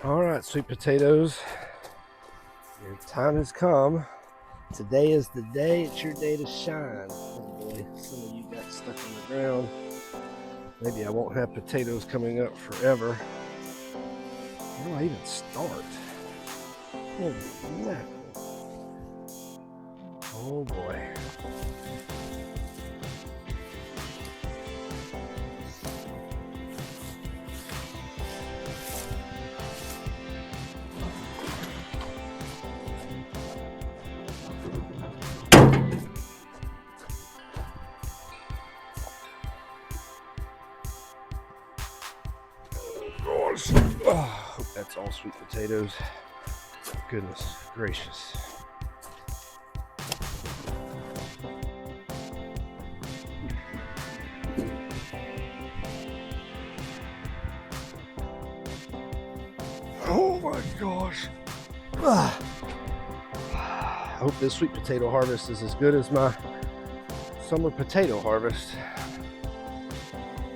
All right, sweet potatoes, your time has come. Today is the day. It's your day to shine. Oh boy, some of you got stuck on the ground. Maybe I won't have potatoes coming up forever. Where do I even start? Holy mackerel. Oh boy. Gosh. Oh, hope that's all sweet potatoes. Goodness gracious. Oh my gosh. I hope this sweet potato harvest is as good as my summer potato harvest.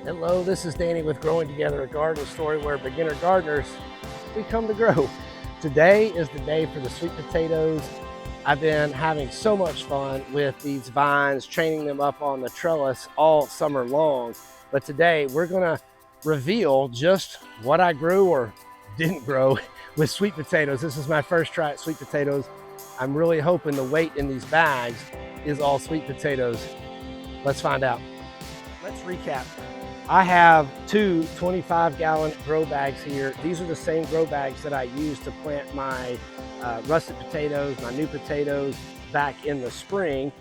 Hello, this is Danny with Growing Together, a garden story where beginner gardeners, we come to grow. Today is the day for the sweet potatoes. I've been having so much fun with these vines, training them up on the trellis all summer long. But today we're gonna reveal just what I grew or didn't grow with sweet potatoes. This is my first try at sweet potatoes. I'm really hoping the weight in these bags is all sweet potatoes. Let's find out. Let's recap. I have two 25-gallon grow bags here. These are the same grow bags that I used to plant my russet potatoes, my new potatoes back in the spring.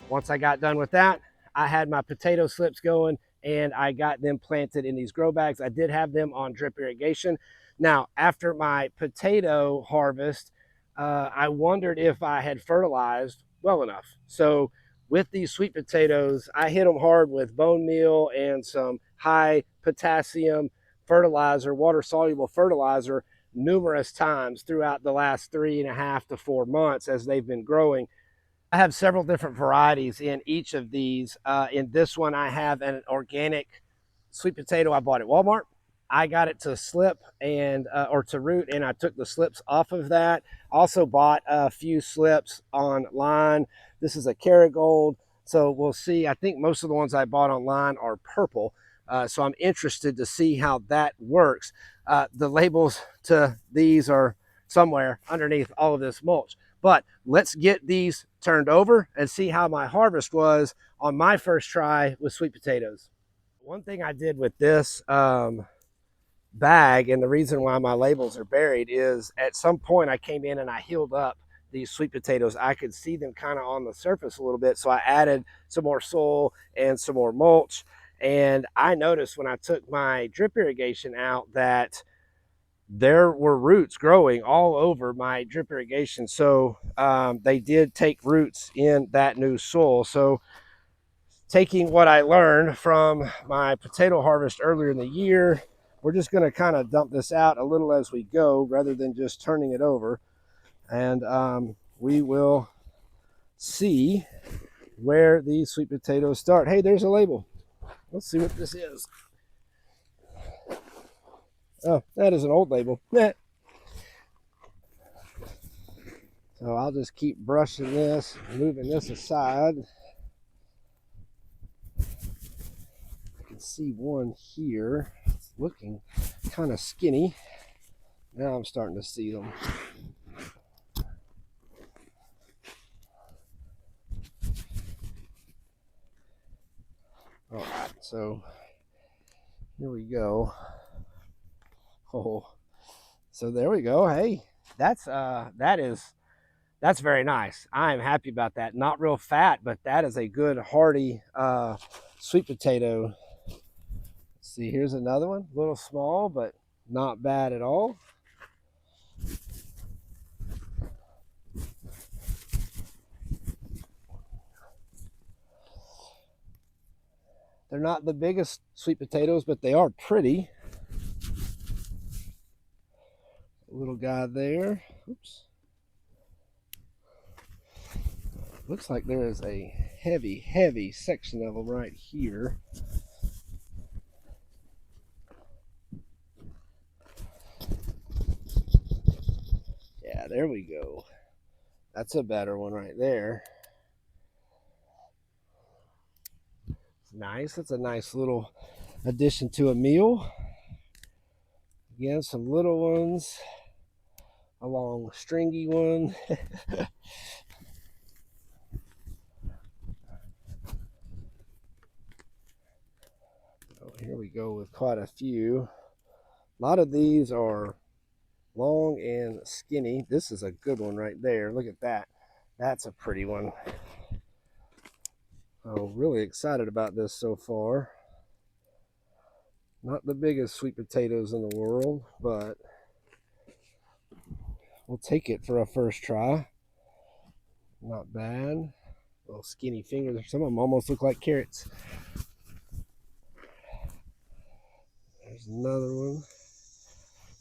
Once I got done with that, I had my potato slips going and I got them planted in these grow bags. I did have them on drip irrigation. Now, after my potato harvest, I wondered if I had fertilized well enough. So with these sweet potatoes, I hit them hard with bone meal and some high potassium fertilizer, water soluble fertilizer, numerous times throughout the last 3.5 to 4 months as they've been growing. I have several different varieties in each of these. In this one, I have an organic sweet potato I bought at Walmart. I got it to slip and or to root, and I took the slips off of that. Also bought a few slips online. This is a Kerrygold, so we'll see. I think most of the ones I bought online are purple, so I'm interested to see how that works. The labels to these are somewhere underneath all of this mulch. But let's get these turned over and see how my harvest was on my first try with sweet potatoes. One thing I did with this bag, and the reason why my labels are buried, is at some point I came in and I healed up these sweet potatoes. I could see them kind of on the surface a little bit, so I added some more soil and some more mulch. And I noticed when I took my drip irrigation out that there were roots growing all over my drip irrigation. So they did take roots in that new soil. So taking what I learned from my potato harvest earlier in the year, we're just going to kind of dump this out a little as we go rather than just turning it over. And we will see where these sweet potatoes start. Hey, there's a label. Let's see what this is. Oh, that is an old label. So I'll just keep brushing this, moving this aside. I can see one here. It's looking kind of skinny. Now I'm starting to see them. All right, so here we go. Oh, so there we go. Hey, that's very nice. I am happy about that. Not real fat, but that is a good hearty sweet potato. Let's see, here's another one, a little small, but not bad at all. They're not the biggest sweet potatoes, but they are pretty. Little guy there. Oops. Looks like there is a heavy section of them right here. there we go. That's a better one right there. Nice. That's a nice little addition to a meal. Again, some little ones, a long stringy one. Oh, here we go with quite a few. A lot of these are long and skinny. This is a good one right there. Look at that. That's a pretty one. Oh, really excited about this so far. Not the biggest sweet potatoes in the world, but we'll take it for a first try. Not bad. Little skinny fingers. Some of them almost look like carrots. There's another one.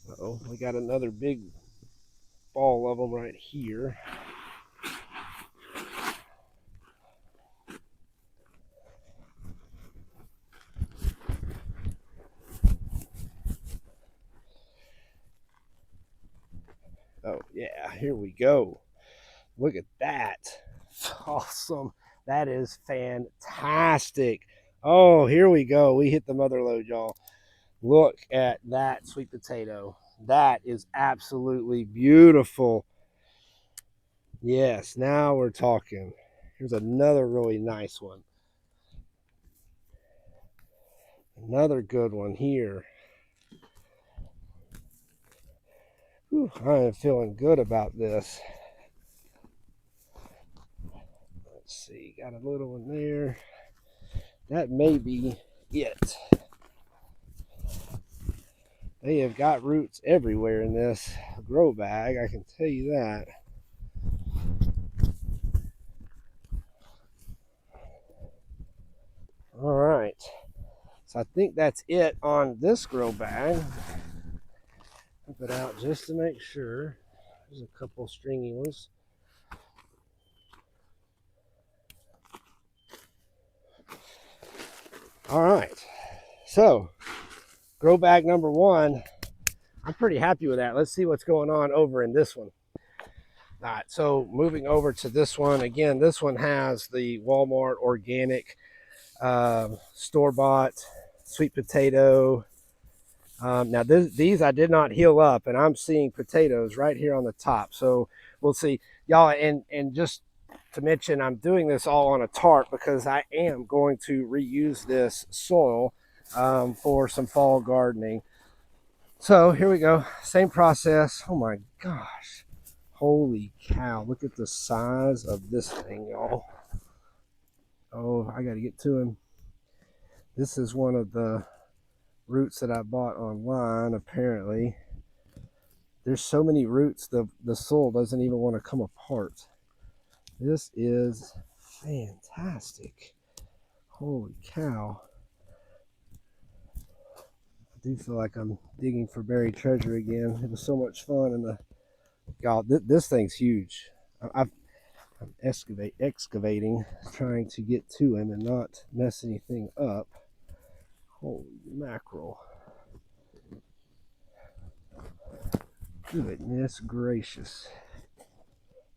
Uh-oh, we got another big ball of them right here. Oh yeah, here we go. Look at that. Awesome. That is fantastic. Oh, here we go. We hit the mother lode, y'all. Look at that sweet potato. That is absolutely beautiful. Yes, now we're talking. Here's another really nice one. Another good one here. Whew, I am feeling good about this. Let's see, got a little one there. That may be it. They have got roots everywhere in this grow bag, I can tell you that. All right, so I think that's it on this grow bag. Flip it out just to make sure. There's a couple stringy ones. All right, so grow bag number one, I'm pretty happy with that. Let's see what's going on over in this one. All right, so moving over to this one. Again, this one has the Walmart organic store-bought sweet potato. Now these I did not heal up, and I'm seeing potatoes right here on the top. So we'll see, y'all. And just to mention, I'm doing this all on a tarp because I am going to reuse this soil for some fall gardening. So here we go, same process. Oh my gosh, holy cow! Look at the size of this thing, y'all. Oh, I got to get to him. This is one of the roots that I bought online. Apparently there's so many roots the soil doesn't even want to come apart. This is fantastic. Holy cow. I do feel like I'm digging for buried treasure again. It was so much fun. And God, this thing's huge. I'm excavating, trying to get to him and not mess anything up. Holy mackerel. Goodness gracious.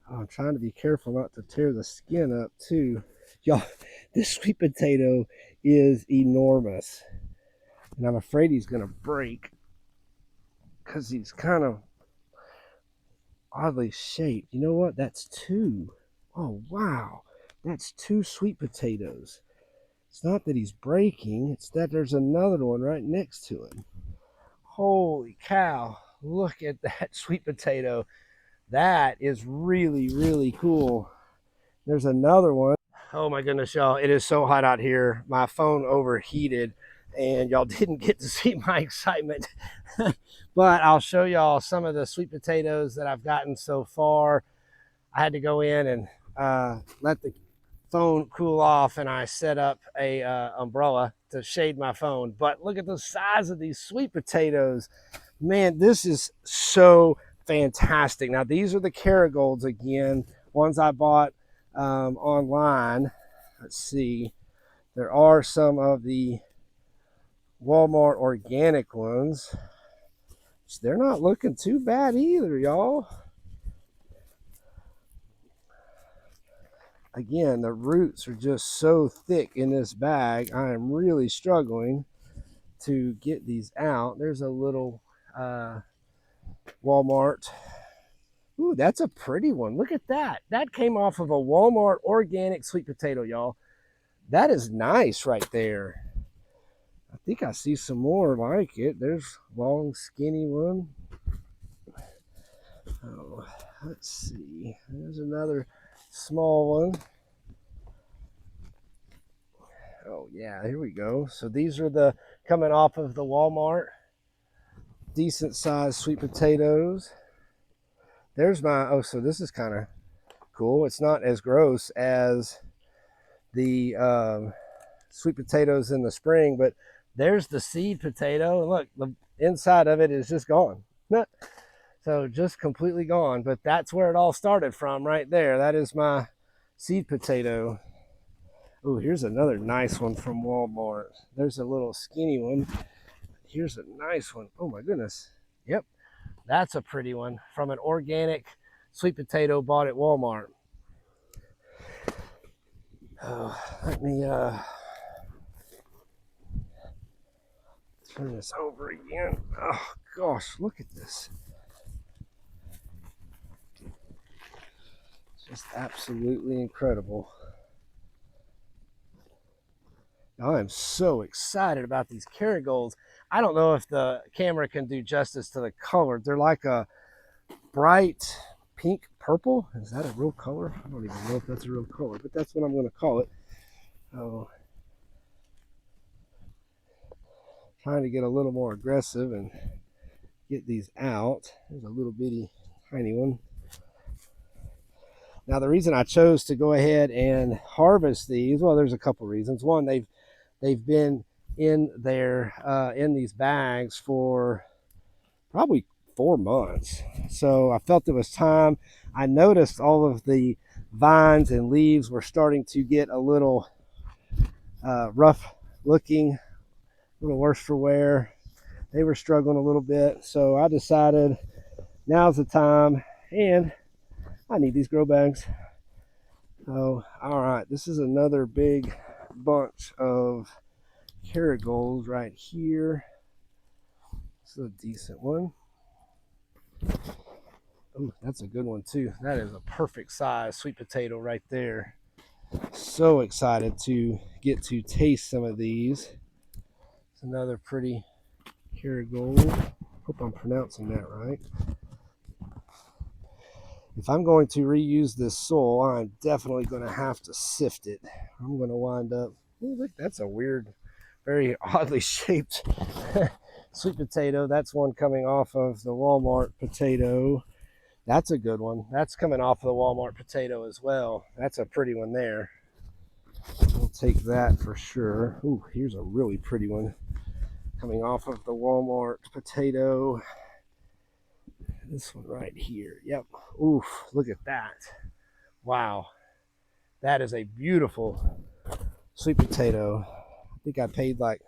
Oh, I'm trying to be careful not to tear the skin up too. Y'all, this sweet potato is enormous. And I'm afraid he's going to break because he's kind of oddly shaped. You know what? That's two. Oh, wow. That's two sweet potatoes. It's not that he's breaking. It's that there's another one right next to him. Holy cow. Look at that sweet potato. That is really, really cool. There's another one. Oh my goodness, y'all. It is so hot out here. My phone overheated and y'all didn't get to see my excitement. But I'll show y'all some of the sweet potatoes that I've gotten so far. I had to go in and let the phone cool off, and I set up a umbrella to shade my phone. But look at the size of these sweet potatoes. Man, this is so fantastic. Now these are the Kerrigolds again, ones I bought online. Let's see, there are some of the Walmart organic ones. They're not looking too bad either, y'all. again, the roots are just so thick in this bag. I am really struggling to get these out. There's a little Walmart. Ooh, that's a pretty one. Look at that. That came off of a Walmart organic sweet potato, y'all. That is nice right there. I think I see some more like it. There's long, skinny one. Oh, let's see. There's another small one. Oh yeah, here we go. So these are the coming off of the Walmart. Decent sized sweet potatoes. There's my, oh, so this is kind of cool. It's not as gross as the sweet potatoes in the spring, but there's the seed potato. Look, the inside of it is just gone. So just completely gone, but that's where it all started from right there. That is my seed potato. Oh, here's another nice one from Walmart. There's a little skinny one. Here's a nice one. Oh my goodness. Yep, that's a pretty one from an organic sweet potato bought at Walmart. Oh, let me turn this over again. Oh gosh, look at this. Just absolutely incredible. I am so excited about these Kerrigolds. I don't know if the camera can do justice to the color. They're like a bright pink purple. Is that a real color? I don't even know if that's a real color, but that's what I'm going to call it. Oh, trying to get a little more aggressive and get these out. There's a little bitty tiny one. Now the reason I chose to go ahead and harvest these, well, there's a couple reasons. One, they've been in there in these bags for probably 4 months. So I felt it was time. I noticed all of the vines and leaves were starting to get a little rough looking, a little worse for wear. They were struggling a little bit. So I decided now's the time, and I need these grow bags. Oh, all right. This is another big bunch of Kerrigolds right here. This is a decent one. Oh, that's a good one too. That is a perfect size sweet potato right there. So excited to get to taste some of these. It's another pretty Kerrigold. Hope I'm pronouncing that right. If I'm going to reuse this soil, I'm definitely going to have to sift it. I'm going to wind up, oh, look, that's a weird, very oddly shaped sweet potato. That's one coming off of the Walmart potato. That's a good one. That's coming off of the Walmart potato as well. That's a pretty one there. We'll take that for sure. Ooh, here's a really pretty one coming off of the Walmart potato. This one right here. Yep. Oof, look at that. Wow. That is a beautiful sweet potato. I think I paid like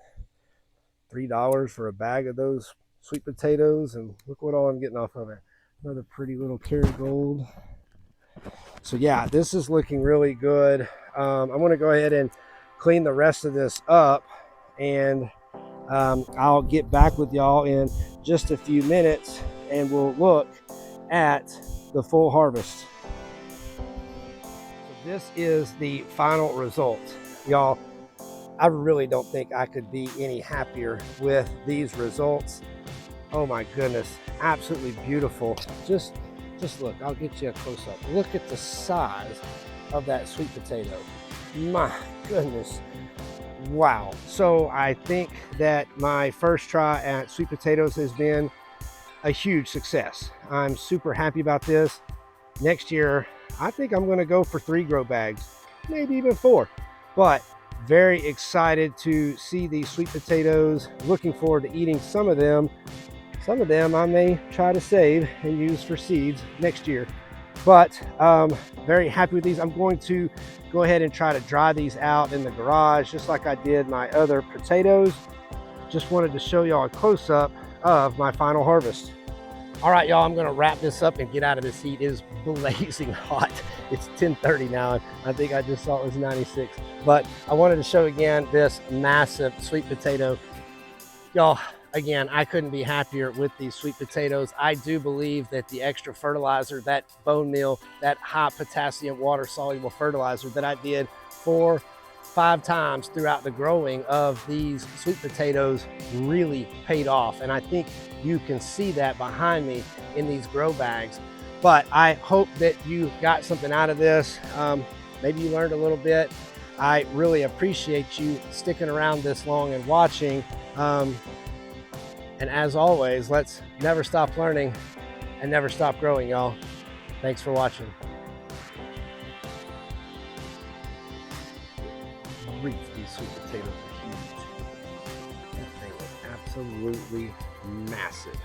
$3 for a bag of those sweet potatoes, and look what all I'm getting off of it. Another pretty little Kerrigold. So yeah, this is looking really good. I'm going to go ahead and clean the rest of this up, and I'll get back with y'all in just a few minutes, and we'll look at the full harvest. So this is the final result, y'all. I really don't think I could be any happier with these results. Oh my goodness, absolutely beautiful. Just look, I'll get you a close-up. Look at the size of that sweet potato. My goodness. Wow. So I think that my first try at sweet potatoes has been a huge success. I'm super happy about this. Next year, I think I'm going to go for 3 grow bags, maybe even 4. But very excited to see these sweet potatoes. Looking forward to eating some of them. Some of them I may try to save and use for seeds next year. But very happy with these. I'm going to go ahead and try to dry these out in the garage, just like I did my other potatoes. Just wanted to show y'all a close-up of my final harvest. All right, y'all, I'm gonna wrap this up and get out of this heat. It is blazing hot. It's 10:30 now, and I think I just saw it was 96. But I wanted to show again this massive sweet potato. Y'all, again, I couldn't be happier with these sweet potatoes. I do believe that the extra fertilizer, that bone meal, that high potassium water soluble fertilizer that I did 4-5 times throughout the growing of these sweet potatoes really paid off. And I think you can see that behind me in these grow bags. But I hope that you got something out of this. Maybe you learned a little bit. I really appreciate you sticking around this long and watching. And as always, let's never stop learning and never stop growing, y'all. Thanks for watching. These sweet potatoes are huge. That thing is absolutely massive.